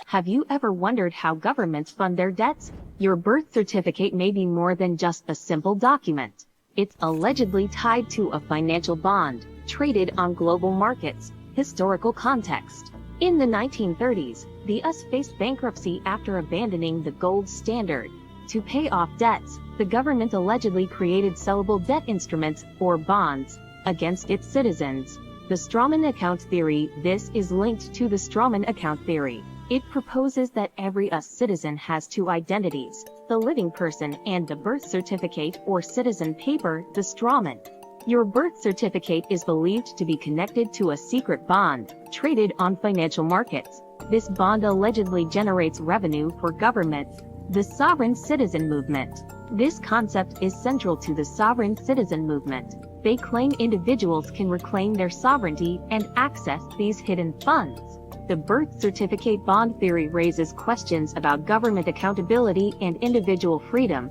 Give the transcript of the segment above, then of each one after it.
Have you ever wondered how governments fund their debts? Your birth certificate may be more than just a simple document. It's allegedly tied to a financial bond, traded on global markets. Historical context. In the 1930s, the US faced bankruptcy after abandoning the gold standard. To pay off debts, the government allegedly created sellable debt instruments, or bonds, against its citizens. The strawman account theory. This is linked to the strawman account theory. It proposes that every US citizen has two identities, the living person and the birth certificate or citizen paper, the strawman. Your birth certificate is believed to be connected to a secret bond, traded on financial markets. This bond allegedly generates revenue for governments. The sovereign citizen movement. This concept is central to the sovereign citizen movement. They claim individuals can reclaim their sovereignty and access these hidden funds. The birth certificate bond theory raises questions about government accountability and individual freedom.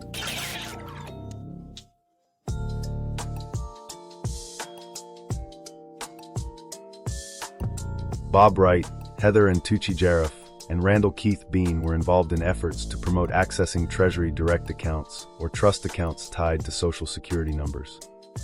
Bob Wright, Heather and Tucci Jaraff, and Randall Beane were involved in efforts to promote accessing Treasury direct accounts, or trust accounts tied to Social Security numbers.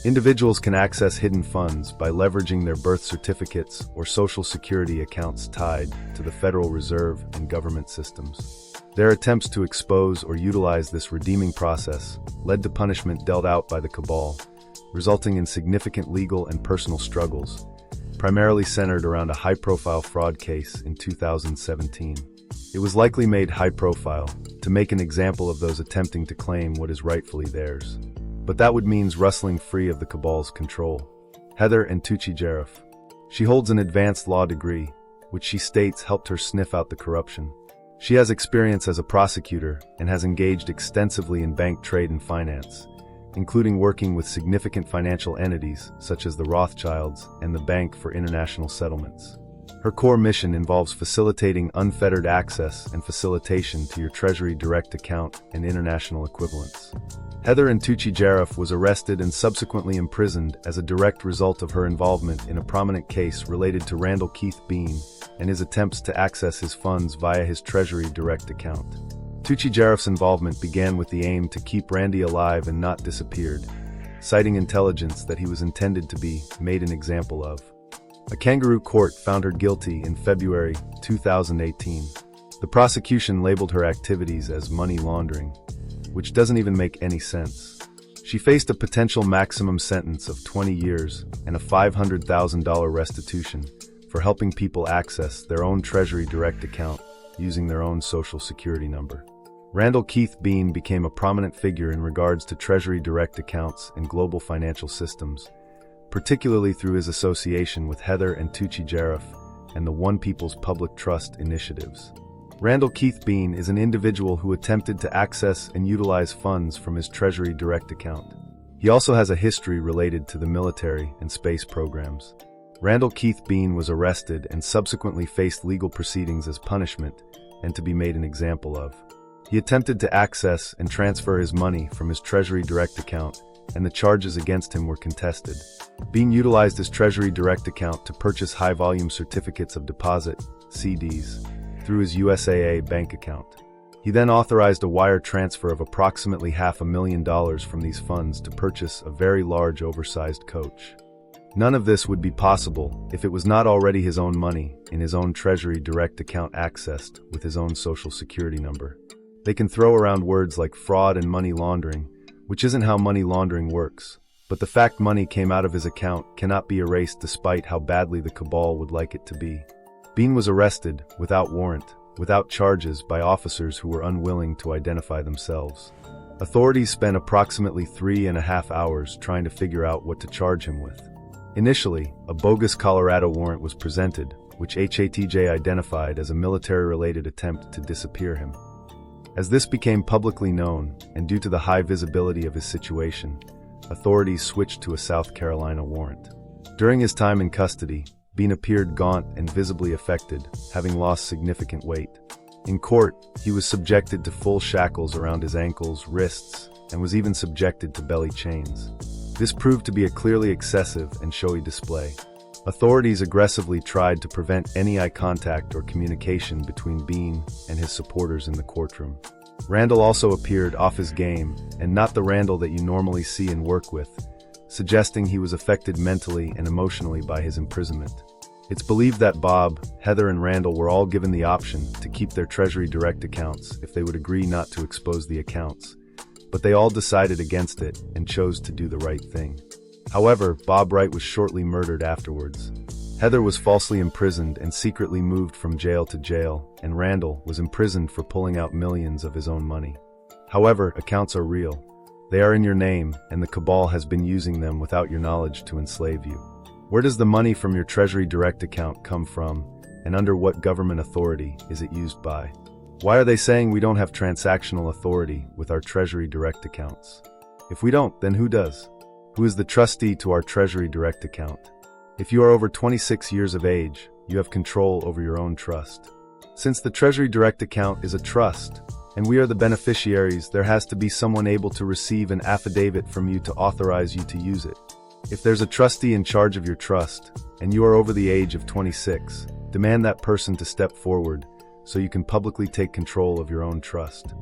Individuals can access hidden funds by leveraging their birth certificates or Social Security accounts tied to the Federal Reserve and government systems. Their attempts to expose or utilize this redeeming process led to punishment dealt out by the cabal, resulting in significant legal and personal struggles, primarily centered around a high-profile fraud case in 2017. It was likely made high-profile to make an example of those attempting to claim what is rightfully theirs. But that would mean rustling free of the cabal's control. Heather and Tucci Jaraff. She holds an advanced law degree, which she states helped her sniff out the corruption. She has experience as a prosecutor and has engaged extensively in bank trade and finance, including working with significant financial entities such as the Rothschilds and the Bank for International Settlements. Her core mission involves facilitating unfettered access and facilitation to your Treasury direct account and international equivalents. Heather and Tucci Jaraff was arrested and subsequently imprisoned as a direct result of her involvement in a prominent case related to Randall Beane and his attempts to access his funds via his Treasury direct account. Tucci Jaraff's involvement began with the aim to keep Randy alive and not disappeared, citing intelligence that he was intended to be made an example of. A kangaroo court found her guilty in February 2018. The prosecution labeled her activities as money laundering, which doesn't even make any sense. She faced a potential maximum sentence of 20 years and a $500,000 restitution for helping people access their own Treasury direct account using their own Social Security number. Randall Beane became a prominent figure in regards to Treasury direct accounts and global financial systems, particularly through his association with Heather and Tucci Jaraff and the One People's Public Trust initiatives. Randall Beane is an individual who attempted to access and utilize funds from his Treasury direct account. He also has a history related to the military and space programs. Randall Beane was arrested and subsequently faced legal proceedings as punishment and to be made an example of. He attempted to access and transfer his money from his Treasury direct account, and the charges against him were contested. Beane utilized his Treasury direct account to purchase high-volume certificates of deposit, CDs, through his USAA bank account. He then authorized a wire transfer of approximately $500,000 from these funds to purchase a very large oversized coach. None of this would be possible if it was not already his own money in his own Treasury direct account accessed with his own Social Security number. They can throw around words like fraud and money laundering, which isn't how money laundering works, but the fact money came out of his account cannot be erased despite how badly the cabal would like it to be. Beane was arrested, without warrant, without charges, by officers who were unwilling to identify themselves. Authorities spent approximately 3.5 hours trying to figure out what to charge him with. Initially, a bogus Colorado warrant was presented, which HATJ identified as a military-related attempt to disappear him. As this became publicly known, and due to the high visibility of his situation, authorities switched to a South Carolina warrant. During his time in custody, Beane appeared gaunt and visibly affected, having lost significant weight. In court, he was subjected to full shackles around his ankles, wrists, and was even subjected to belly chains. This proved to be a clearly excessive and showy display. Authorities aggressively tried to prevent any eye contact or communication between Beane and his supporters in the courtroom. Randall also appeared off his game, and not the Randall that you normally see and work with, suggesting he was affected mentally and emotionally by his imprisonment. It's believed that Bob, Heather, and Randall were all given the option to keep their Treasury Direct accounts if they would agree not to expose the accounts, but they all decided against it and chose to do the right thing. However, Bob Wright was shortly murdered afterwards. Heather was falsely imprisoned and secretly moved from jail to jail, and Randall was imprisoned for pulling out millions of his own money. However, accounts are real. They are in your name, and the cabal has been using them without your knowledge to enslave you. Where does the money from your Treasury Direct account come from, and under what government authority is it used by? Why are they saying we don't have transactional authority with our Treasury Direct accounts? If we don't, then who does? Who is the trustee to our Treasury Direct account? If you are over 26 years of age, you have control over your own trust. Since the Treasury Direct account is a trust, and we are the beneficiaries, there has to be someone able to receive an affidavit from you to authorize you to use it. If there's a trustee in charge of your trust, and you are over the age of 26, demand that person to step forward so you can publicly take control of your own trust.